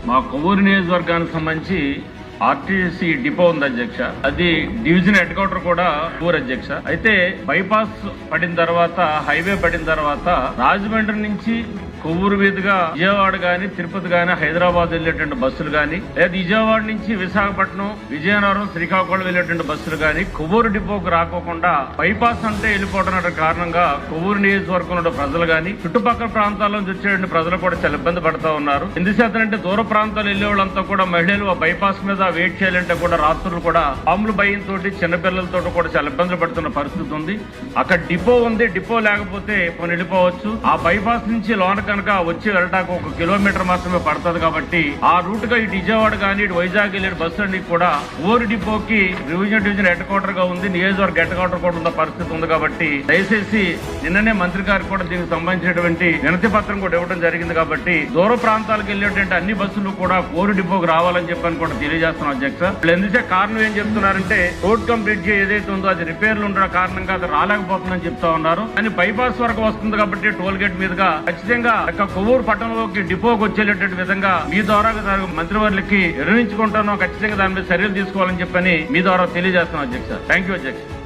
మా కొవ్వూరు నియోజకవర్గానికి సంబంధించి ఆర్టీసీ డిపో ఉంది అధ్యక్ష. అది డివిజన్ హెడ్ క్వార్టర్ కూడా ఊరు అధ్యక్ష. అయితే బైపాస్ పడిన తర్వాత, హైవే పడిన తర్వాత రాజమండ్రి నుంచి కొవ్వూరు మీదుగా విజయవాడ గాని, తిరుపతి గాని, హైదరాబాద్ వెళ్లేటువంటి బస్సులు గాని, లేదా విజయవాడ నుంచి విశాఖపట్నం, విజయనగరం, శ్రీకాకుళం వెళ్లేటువంటి బస్సులు గాని కొవ్వూరు డిపోకు రాకోకుండా బైపాస్ అంటే వెళ్ళిపోవడం కారణంగా కొవ్వూరు నియోజకవర్గంలో ప్రజలు గాని, చుట్టుపక్కల ప్రాంతాల నుంచి వచ్చేటువంటి ప్రజలు కూడా చాలా ఇబ్బంది పడుతూ ఉన్నారు. ఎందుచేతంటే దూర ప్రాంతాలు వెళ్లే వాళ్ళంతా కూడా మహిళలు బైపాస్ మీద వెయిట్ చేయాలంటే కూడా రాత్రులు కూడా పాముల భయంతో, చిన్నపిల్లలతో కూడా చాలా ఇబ్బందులు పడుతున్న పరిస్థితి ఉంది. అక్కడ డిపో ఉంది, డిపో లేకపోతే కొన్ని వెళ్ళిపోవచ్చు. ఆ బైపాస్ నుంచి లోన కనుక వచ్చి వెళ్ళటానికి 1 కిలోమీటర్ మాత్రమే పడుతుంది. కాబట్టి ఆ రూట్ గా ఇటు విజయవాడ కానీ, ఇటు వైజాగ్ వెళ్ళే బస్సులన్నీ కూడా ఊరు డిపోకి డివిజన్ హెడ్ క్వార్టర్ గా ఉంది, నియోజకవర్గ హెడ్ క్వార్టర్ కూడా ఉన్న పరిస్థితి ఉంది. కాబట్టి దయచేసి నిన్ననే మంత్రి గారికి కూడా దీనికి సంబంధించినటువంటి వినతి పత్రం కూడా ఇవ్వడం జరిగింది. కాబట్టి దూర ప్రాంతాలకు వెళ్ళేటువంటి అన్ని బస్సులు కూడా ఊరు డిపోకి రావాలని చెప్పని కూడా తెలియజేస్తున్నాం అధ్యక్ష. ఇప్పుడు ఎందుకంటే కారణం ఏం చెప్తున్నారంటే రోడ్ కంప్లీట్ ఏదైతే ఉందో అది రిపేర్లు ఉన్న కారణంగా అది రాలేకపోతుందని చెప్తా ఉన్నారు. కానీ బైపాస్ వరకు వస్తుంది కాబట్టి టోల్ గేట్ మీదుగా ఖచ్చితంగా కొవ్వూరు పట్టణంలోకి డిపోకి వచ్చేటటువంటి విధంగా మీ ద్వారా మంత్రివర్యులకి నిర్ణయించుకుంటాను. ఖచ్చితంగా దాని మీద చర్యలు తీసుకోవాలని చెప్పని మీ ద్వారా తెలియజేస్తున్నాం అధ్యక్ష. థ్యాంక్ యూ అధ్యక్ష.